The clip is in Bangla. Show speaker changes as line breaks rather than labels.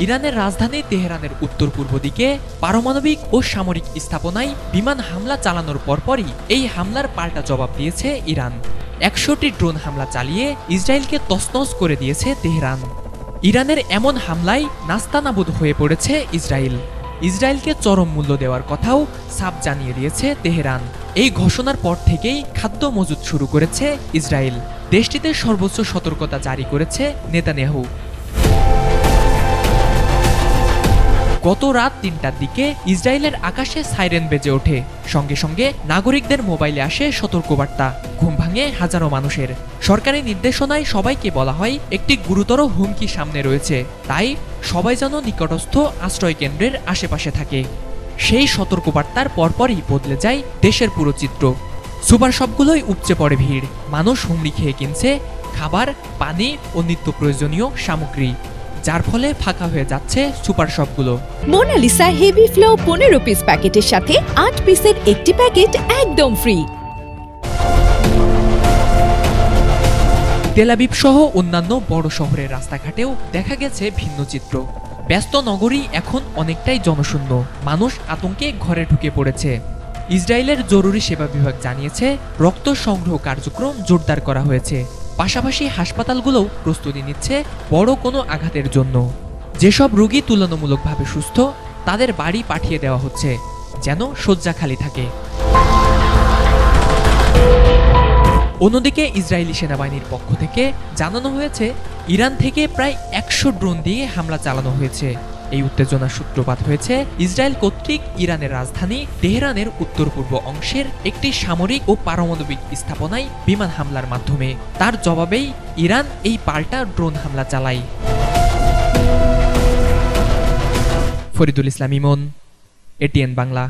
ইরানের রাজধানী তেহরানের উত্তর পূর্ব দিকে পারমাণবিক ও সামরিক স্থাপনায় বিমান হামলা চালানোর পরপরই এই হামলার পাল্টা জবাব দিয়েছে ইরান। ১০০টি ড্রোন হামলা চালিয়ে ইসরায়েলকে তছনছ করে দিয়েছে তেহরান। ইরানের এমন হামলায় নাস্তানাবুদ হয়ে পড়েছে ইসরায়েল। ইসরায়েলকে চরম মূল্য দেওয়ার কথাও সাফ জানিয়ে দিয়েছে তেহরান। এই ঘোষণার পর থেকেই খাদ্য মজুত শুরু করেছে ইসরায়েল। দেশটিতে সর্বোচ্চ সতর্কতা জারি করেছে নেতানিয়াহু। গত রাত ৩টার দিকে ইসরায়েলের আকাশে সাইরেন বেজে ওঠে। সঙ্গে সঙ্গে নাগরিকদের মোবাইলে আসে সতর্কবার্তা। ঘুম ভাঙে হাজারো মানুষের। সরকারি নির্দেশনায় সবাইকে বলা হয় একটি গুরুতর হুমকি সামনে রয়েছে, তাই সবাই যেন নিকটস্থ আশ্রয় কেন্দ্রের আশেপাশে থাকে। সেই সতর্কবার্তার পরপরই বদলে যায় দেশের পুরো চিত্র। সুপার শপগুলোই উপচে পড়ে ভিড়। মানুষ হুমড়ি খেয়ে কিনছে খাবার, পানি ও নিত্য প্রয়োজনীয় সামগ্রী, যার ফলে ফাঁকা হয়ে যাচ্ছে সুপার শপগুলো।
মোনালিসা হেভি ফ্লো 15 পিস প্যাকেটের সাথে 8 পিসের একটি প্যাকেট একদম ফ্রি।
তেল আবিব সহ অন্যান্য বড় শহরের রাস্তাঘাটেও দেখা গেছে ভিন্ন চিত্র। ব্যস্ত নগরী এখন অনেকটাই জনশূন্য। মানুষ আতঙ্কে ঘরে ঢুকে পড়েছে। ইসরায়েলের জরুরি সেবা বিভাগ জানিয়েছে রক্ত সংগ্রহ কার্যক্রম জোরদার করা হয়েছে। পাশাপাশি হাসপাতালগুলোও প্রস্তুতি নিচ্ছে বড় কোনো আঘাতের জন্য। যেসব রোগী তুলনামূলকভাবে সুস্থ তাদের বাড়ি পাঠিয়ে দেওয়া হচ্ছে, যেন শয্যা খালি থাকে। অন্যদিকে ইসরায়েলি সেনাবাহিনীর পক্ষ থেকে জানানো হয়েছে ইরান থেকে প্রায় ১০০ ড্রোন দিয়ে হামলা চালানো হয়েছে। এই উত্তেজনার সূত্রপাত হয়েছে ইসরায়েল কর্তৃক ইরানের রাজধানী তেহরানের উত্তর পূর্ব অংশের একটি সামরিক ও পারমাণবিক স্থাপনায় বিমান হামলার মাধ্যমে। তার জবাবেই ইরান এই পাল্টা ড্রোন হামলা চালায়। ফরিদুল ইসলাম ইমন, এটিএন বাংলা।